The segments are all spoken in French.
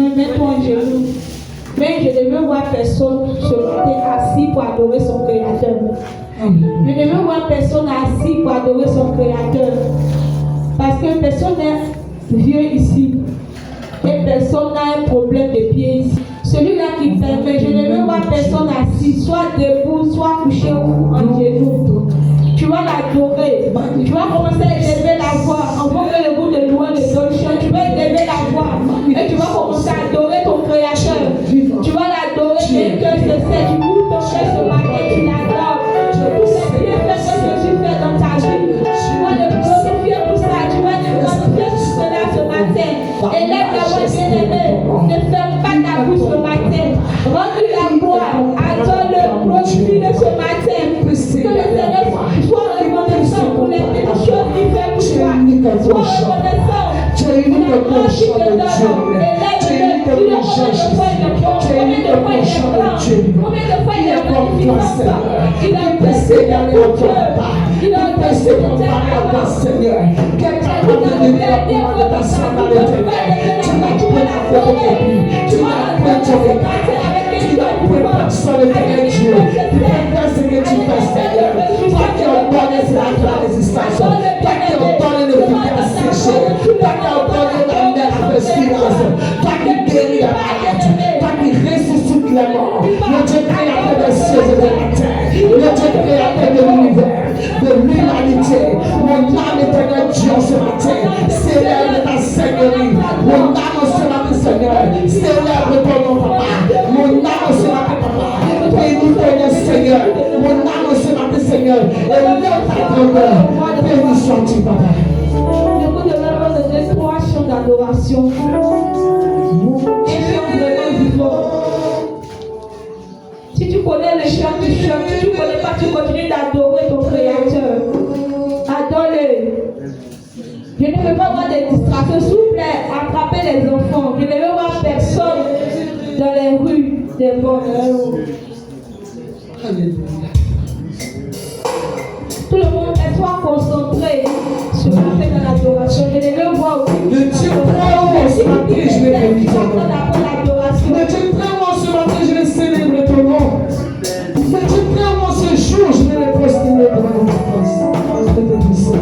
mets-toi en genoux. Mais je ne veux voir personne se mettre assis pour adorer son Créateur. Je ne veux voir personne assis pour adorer son Créateur. Parce que personne n'est vieux ici. Et personne n'a un problème de pied ici. Celui-là qui permet, je ne veux voir personne assis, soit debout, soit couché ou en genoux. Tu vas l'adorer. Tu vas commencer à élever la voix. Avant que le goût de louange de Dolce, tu vas élever la voix. Et tu vas commencer à adorer ton Créateur. Tu vas l'adorer dès que c'est ça. Tu ouvres ton cœur ce matin, tu l'adores. Tous ces bienfaits que Jésus fait dans ta vie. Tu vas le glorifier pour ça. Tu vas le glorifier pour cela ce matin. Élève la voix bien-aimée. Ne ferme pas ta bouche ce matin. Rends-lui la gloire. Adore-le. Glorifie-le ce matin. Que le Seigneur soit reconnaissant pour les choses qu'il fait pour toi. Sois reconnaissant. Tu es unique pour le chant de Dieu. Tu es unique pour le chant de Dieu. Tu es unique pour le chant de Dieu. Il est comme toi, Seigneur. Il peut s'égaler au combat. Il peut s'égaler au combat, Seigneur. Quelqu'un peut te donner la commandation dans le ténèbres. Tu n'as pas la photocopie. Tu n'as pas ton regard. Tu n'as pas personne de Dieu. Tu n'as ce que tu fais, Seigneur. Toi qui ordonnes la résistance. Toi qui ordonnes le vivre séché. Toi qui ordonnes la mer avec silence. Toi qui guéris la malade. Toi qui ressuscites les morts. Le Dieu créateur des cieux et de la terre. Le Dieu créateur de l'univers, de l'humanité. Mon âme éternelle, Dieu, ce matin, célèbre ta Seigneurie. Mon âme ce matin, Seigneur, célèbre ton nom, papa. Mon âme ce matin, papa. Bénis ton nom, Seigneur. Mon âme ce matin, Seigneur. Et lève ta grandeur. Bénis sois-tu, papa. Nous devons donner 3 chants d'adoration. Et chant vraiment vivant. Si tu connais le chant, tu chantes. Si tu ne connais pas, tu continues d'adorer ton Créateur. Adore-le. Je ne veux pas voir des distractions. S'il vous plaît, attrapez les enfants. Je ne veux voir personne dans les rues des morts. Alléluia. Tout le monde est soit concentré sur la paix de l'adoration. Je ne veux voir aussi. Le Dieu très haut ce matin, je vais bénir ton nom. l'adoration. Le Dieu très haut ce matin, je vais célébrer ton nom. Le Dieu très haut ce jour, je vais le prosterner devant ta face. Je vais te dire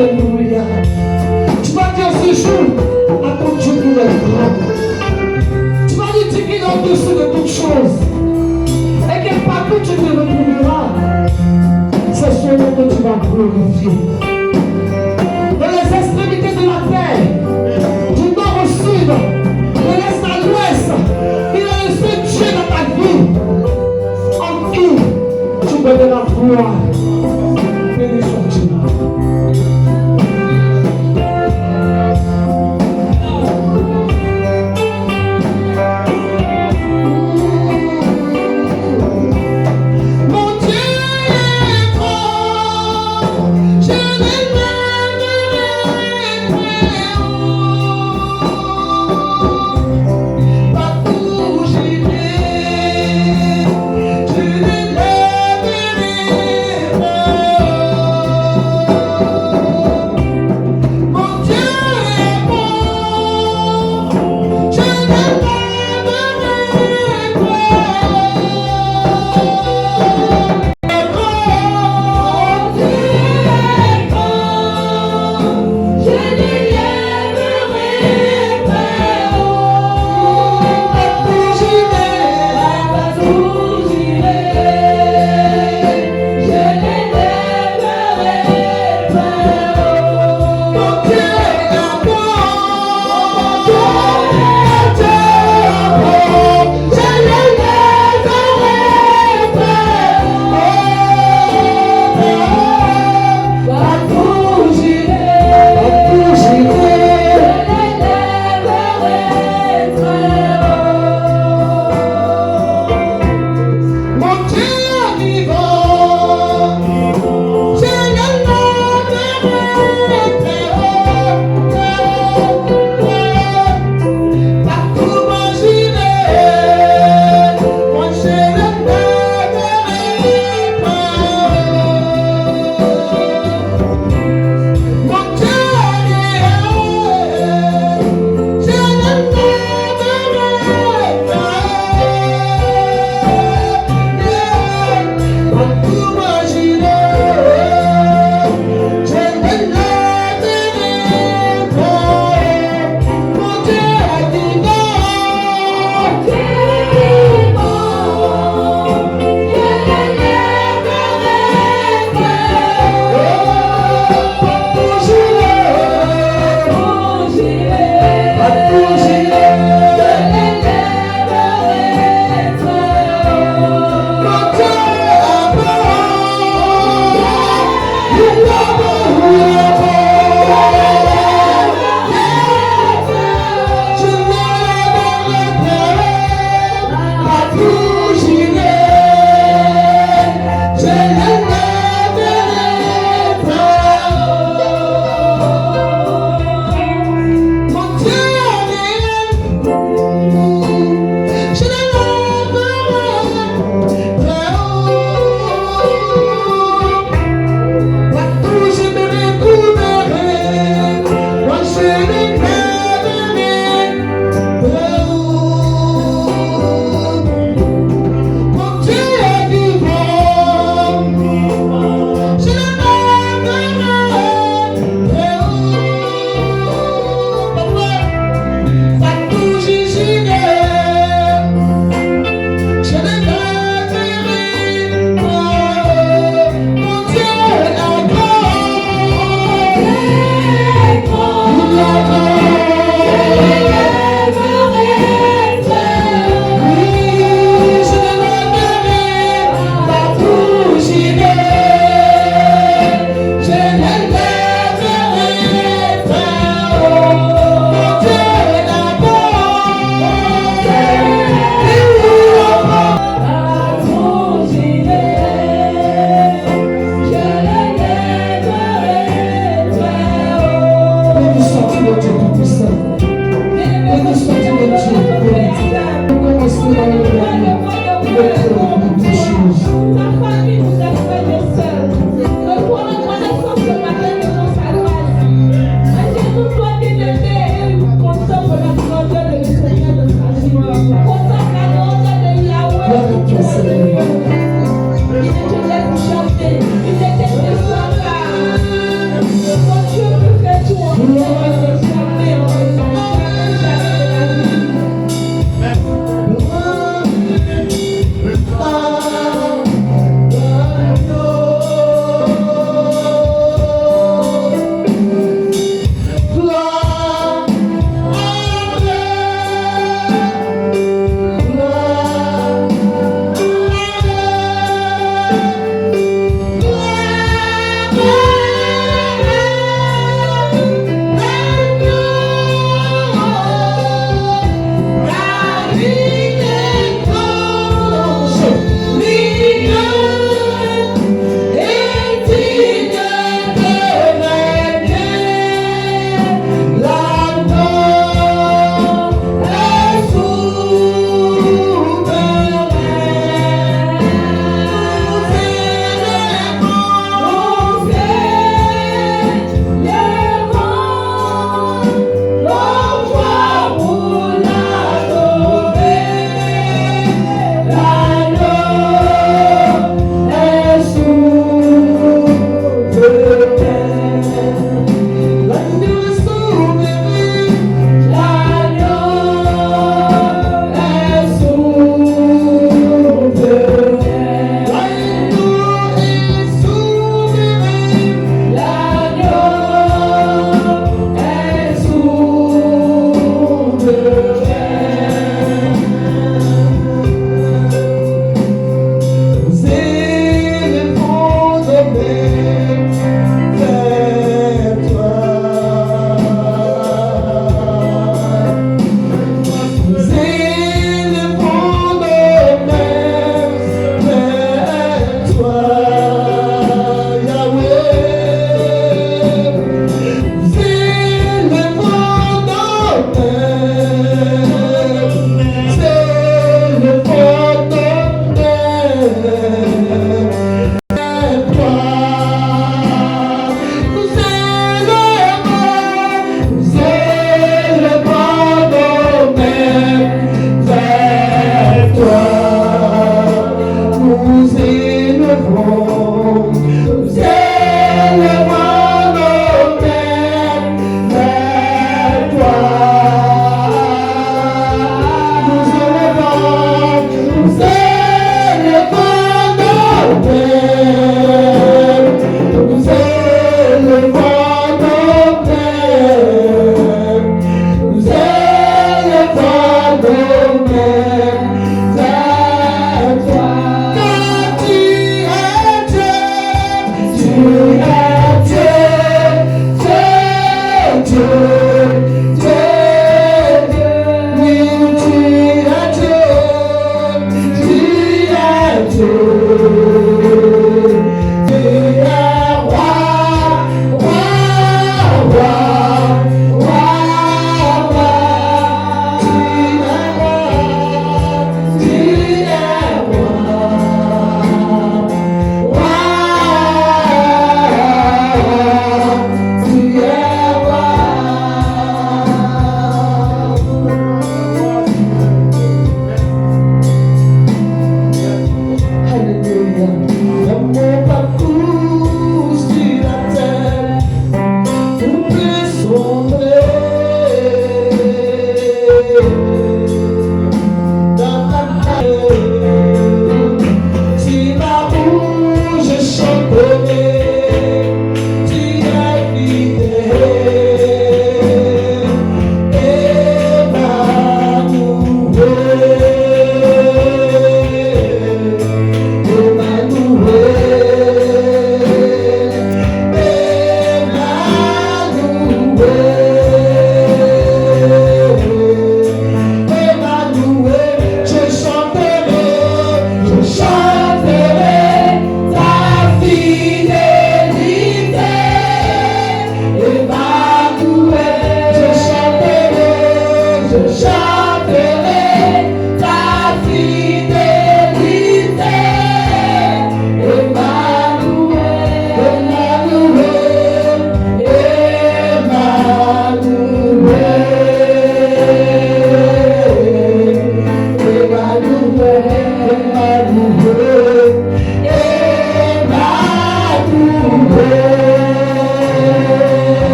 Alléluia. Tu vas dire ce jour à ton Dieu qu'il est grand. Tu vas lui dire qu'il est au-dessus de toutes choses. Et que partout tu te retrouveras, c'est son nom que tu vas glorifier. Dans les extrémités de la terre, du nord au sud, de l'est à l'ouest, il est le seul Dieu dans ta vie. En tout, tu donneras gloire. Béni sois-tu. Je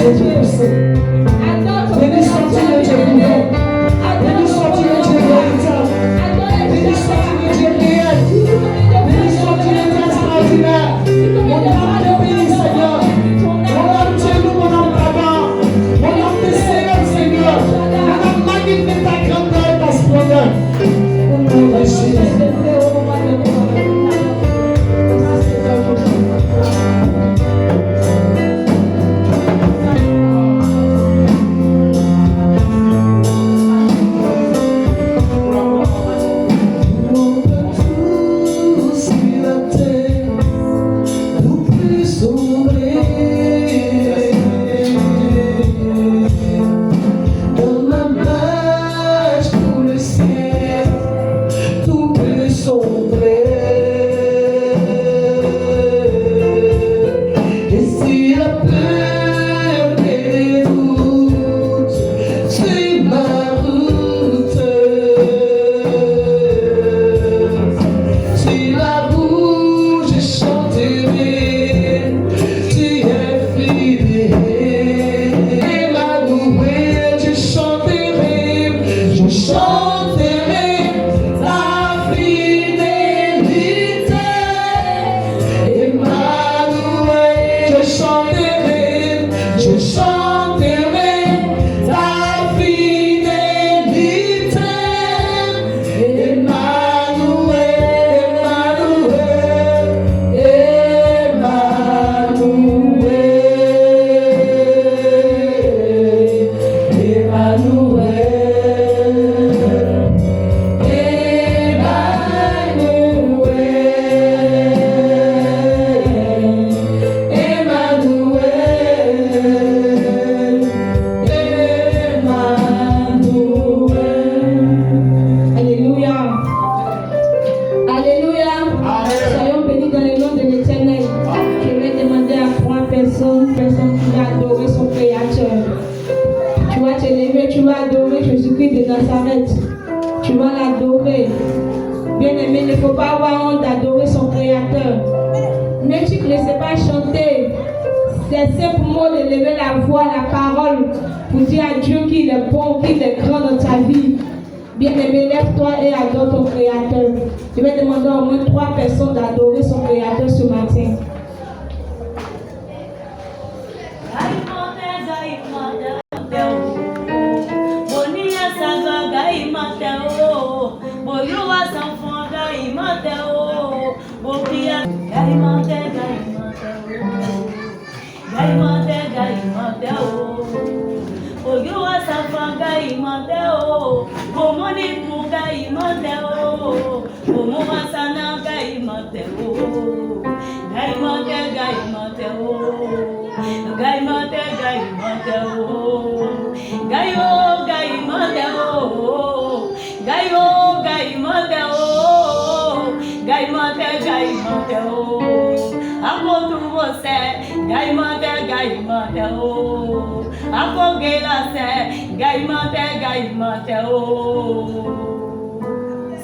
le Dieu puissant. Béni soit-tu le Dieu vivant. Béni soit-tu le Dieu véritable. Béni soit-tu le Dieu réel. Béni soit-tu le Dieu extraordinaire. Mon âme te bénit, Seigneur. Mon âme te loue, mon âme t'adore. Mon âme te célèbre, Seigneur. Mon âme magnifie ta grandeur et ta splendeur. Au nom de Jésus.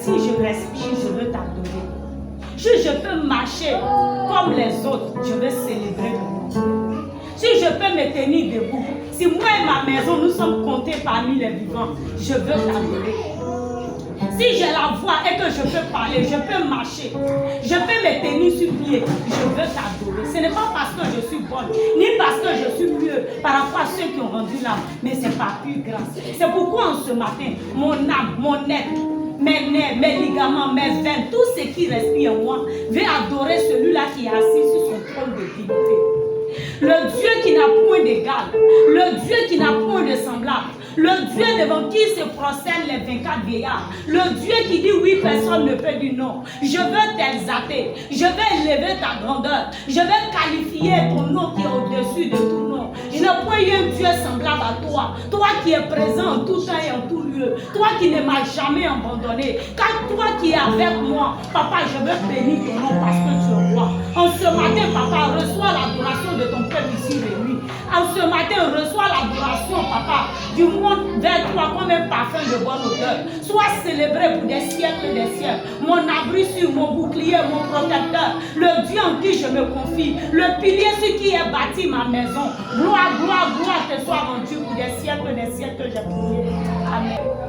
Si je respire, je veux t'adorer. Si je peux marcher comme les autres, je veux célébrer le nom. Si je peux me tenir debout, si moi et ma maison nous sommes comptés parmi les vivants, je veux t'adorer. Si j'ai la voix et que je peux parler, je peux marcher, je peux me tenir sur pied, je veux t'adorer. Ce n'est pas parce que je suis bonne, ni parce que je suis mieux par rapport à ceux qui ont rendu l'âme, mais c'est par pure grâce. C'est pourquoi en ce matin, mon âme, mon être, mes nerfs, mes ligaments, mes veines, tout ce qui respire en moi, veut adorer celui-là qui est assis sur son trône de dignité. Le Dieu qui n'a point d'égal, le Dieu qui n'a point de semblable, le Dieu devant qui se prosternent les 24 vieillards, le Dieu qui dit oui, personne ne peut dire non. Je veux t'exalter, je vais élever ta grandeur, je vais qualifier ton nom qui est au-dessus de tout nom. Je n'ai point eu un Dieu semblable à toi, toi qui es présent en tout temps et en tout lieu, toi qui ne m'as jamais abandonné, car toi qui es avec moi, papa, je veux bénir ton nom parce que tu es roi. En ce matin, papa, reçois l'adoration de ton peuple ici réuni. En ce ce matin, reçois l'adoration, papa, du monde vers toi comme un parfum de bonne odeur. Sois célébré pour des siècles et des siècles. Mon abri sur mon bouclier, mon protecteur, le Dieu en qui je me confie, le pilier sur qui est bâti ma maison. Gloire, gloire, gloire te soit rendue pour des siècles et des siècles, j'ai prié. Amen.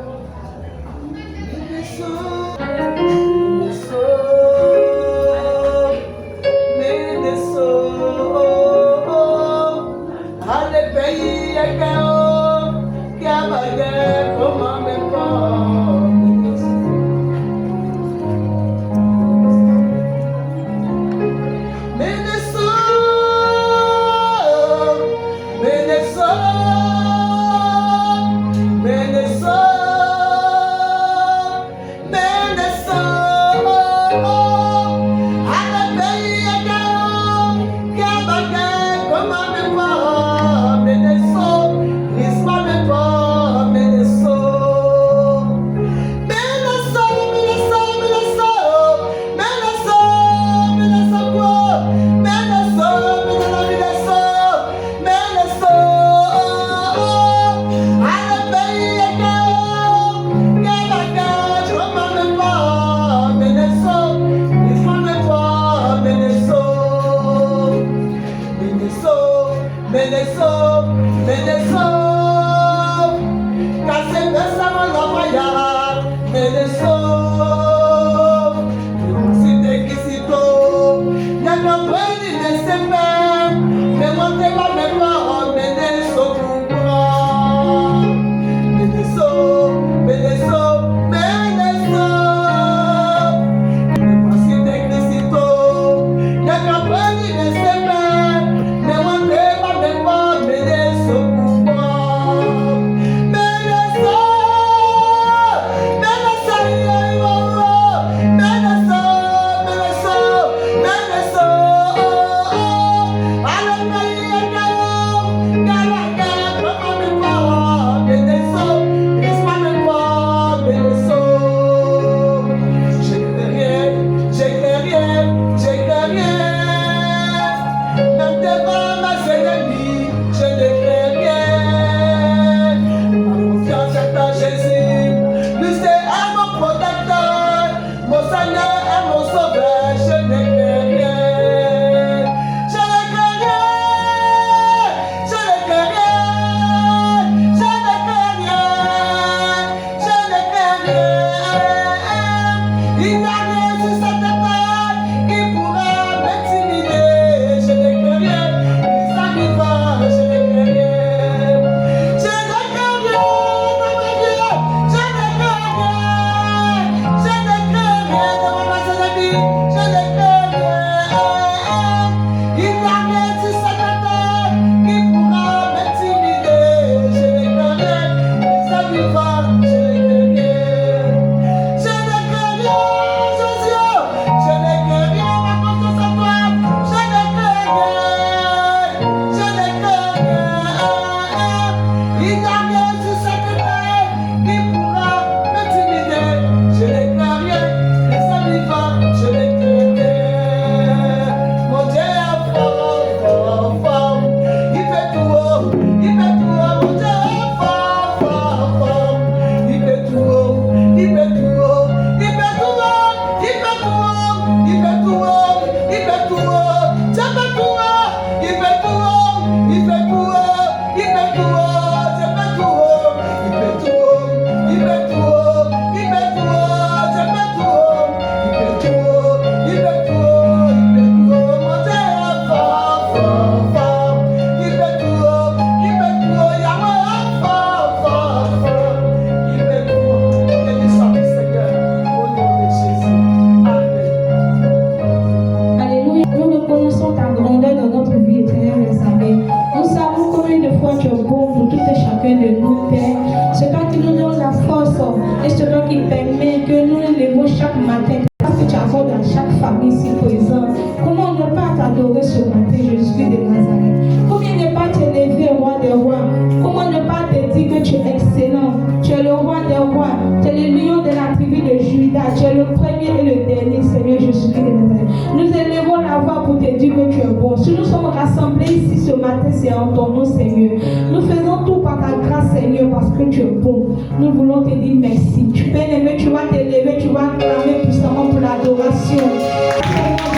Tu es le premier et le dernier, Seigneur Jésus-Christ de Nazareth. Nous élevons la voix pour te dire que tu es bon. Si nous sommes rassemblés ici ce matin, c'est en ton nom, Seigneur. Nous faisons tout par ta grâce, Seigneur, parce que tu es bon. Nous voulons te dire merci. Tu peux aimer, tu vas t'élever, tu vas clamer puissamment pour l'adoration.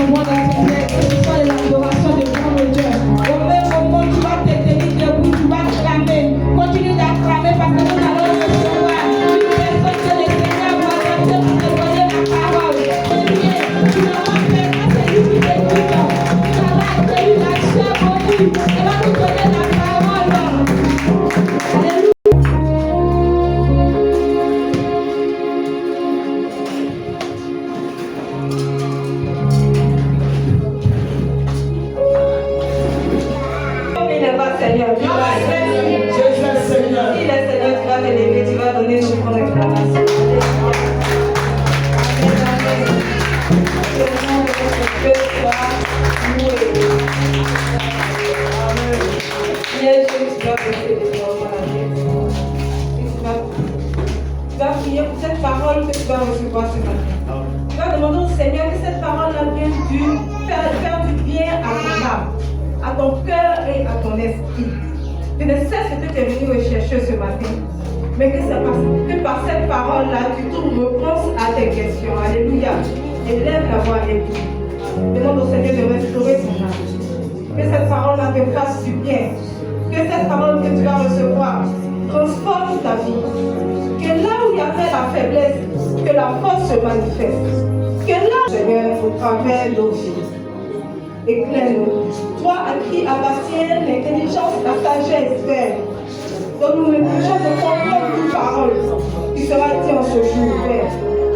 Que ce soit l'adoration de ton Dieu. Au même moment, tu vas te tenir debout, tu vas clamer. Continue d'acclamer parce que nous allons recevoir une personne que le Seigneur va apporter pour te donner la parole. Tu ne vas faire pas celui qui t'écoute. Ça va accueillir la chair bonnie. Elle va nous donner la parole. Alléluia. Seigneur, tu vas Seigneur. Il est Seigneur, tu vas t'élever, tu vas donner nos grandes réclamations. Tu vas prier pour cette parole que tu vas recevoir ce matin. Tu vas demander au Seigneur que cette parole-là vienne faire du bien à ton âme, à ton cœur et à ton esprit. Tu ne sais ce que tu es venu rechercher ce matin, mais que par cette parole-là, tu trouves réponse à tes questions. Alléluia. Élève la voix et prie. Demande au Seigneur de restaurer ton âme. Que cette parole-là te fasse du bien. Que cette parole que tu vas recevoir transforme ta vie. Que là où il y avait la faiblesse, que la force se manifeste. Que là, Seigneur, au travers de nos vies, éclaire-nous. Toi à qui appartient l'intelligence, la sagesse, Père. Donne-nous l'intelligence de comprendre toute parole qui sera dite en ce jour, Père.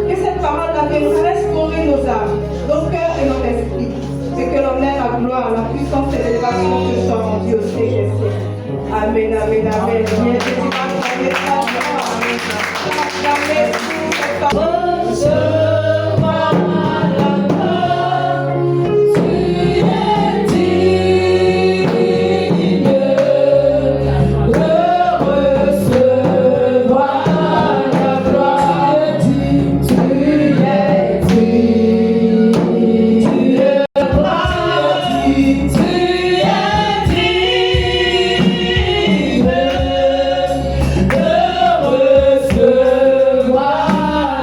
Que cette parole-là vienne restaurer nos âmes, nos cœurs et notre esprit. Et que l'honneur, la gloire, la puissance et l'élévation te soient rendues au siècle des siècles. Amen, amen, amen. Bien, que tu vas acclamer ta gloire. Tu vas acclamer cette parole.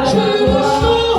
Je ressens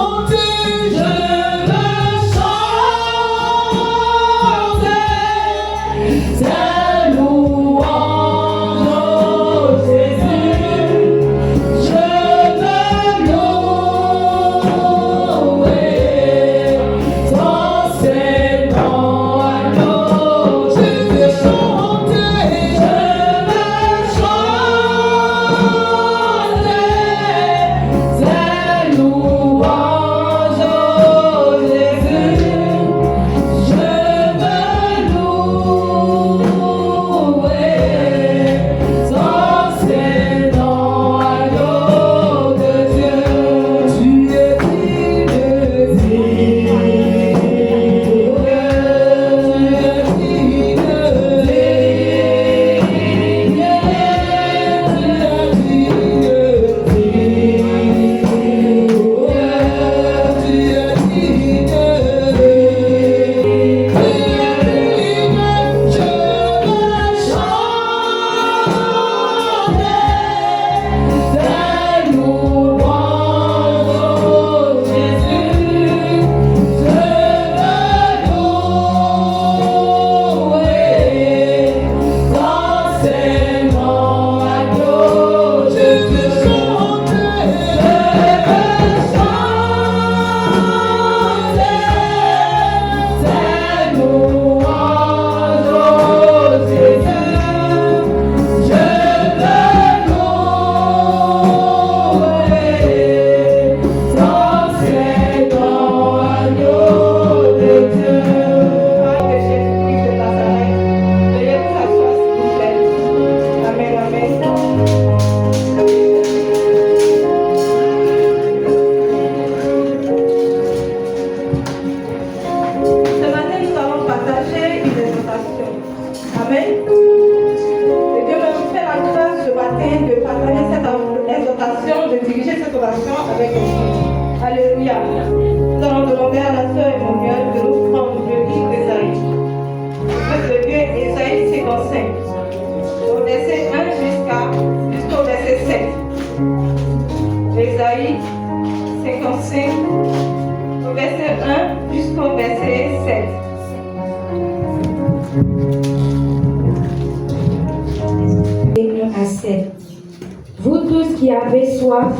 soif,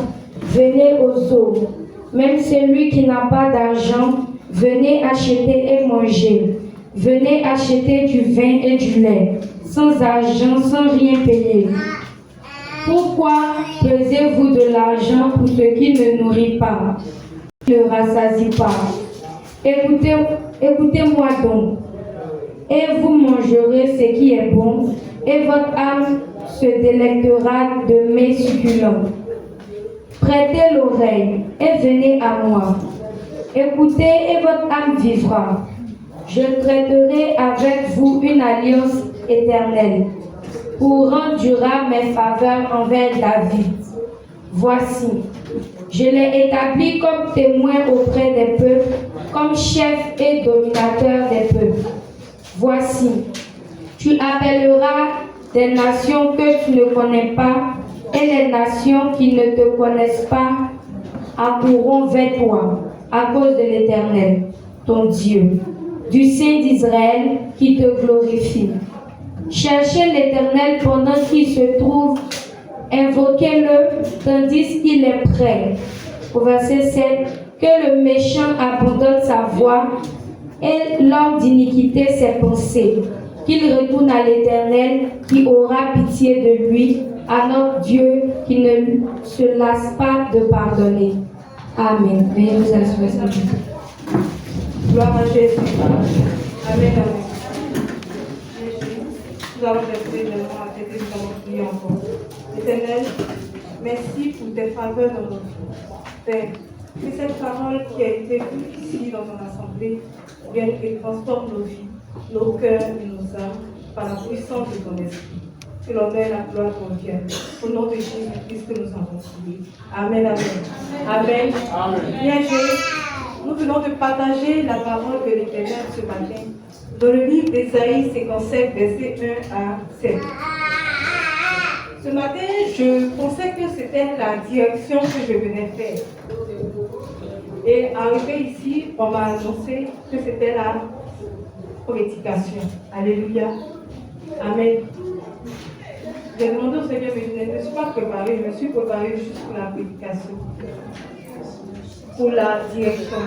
venez aux eaux. Même celui qui n'a pas d'argent, venez acheter et manger. Venez acheter du vin et du lait, sans argent, sans rien payer. Pourquoi pesez-vous de l'argent pour ce qui ne nourrit pas, qui ne rassasie pas? Écoutez-moi donc, et vous mangerez ce qui est bon, et votre âme se délectera de mets succulents. Prêtez l'oreille et venez à moi. Écoutez et votre âme vivra. Je traiterai avec vous une alliance éternelle pour rendre durable mes faveurs envers David. Voici, je l'ai établi comme témoin auprès des peuples, comme chef et dominateur des peuples. Voici, tu appelleras des nations que tu ne connais pas, et les nations qui ne te connaissent pas accourront vers toi à cause de l'Éternel, ton Dieu, du Saint d'Israël qui te glorifie. Cherchez l'Éternel pendant qu'il se trouve, invoquez-le tandis qu'il est prêt. Au verset 7, que le méchant abandonne sa voie et l'homme d'iniquité ses pensées, qu'il retourne à l'Éternel qui aura pitié de lui, à notre Dieu qui ne se lasse pas de pardonner. Amen. Veuillez vous asseoir, s'il vous plaît. Gloire à Jésus. Amen. Jésus, nous allons rester devant la tête et nous allons prier encore. Éternel, merci pour tes faveurs dans notre vie. Père, que cette parole qui a été dite ici dans ton assemblée vienne et transforme nos vies, nos cœurs et nos âmes par la puissance de ton esprit. Que l'honneur et la gloire reviennent. Au nom de Jésus-Christ que nous avons prié. Amen, amen. Amen. Amen. Bien, nous venons de partager la parole de l'Éternel ce matin dans le livre d'Ésaïe 57, versets 1 à 7. Ce matin, je pensais que c'était la direction que je venais faire. Et arrivé ici, on m'a annoncé que c'était la prédication. Alléluia. Amen. J'ai demandé au Seigneur, mais je ne me suis pas préparée, je me suis préparée juste pour la prédication, pour la direction.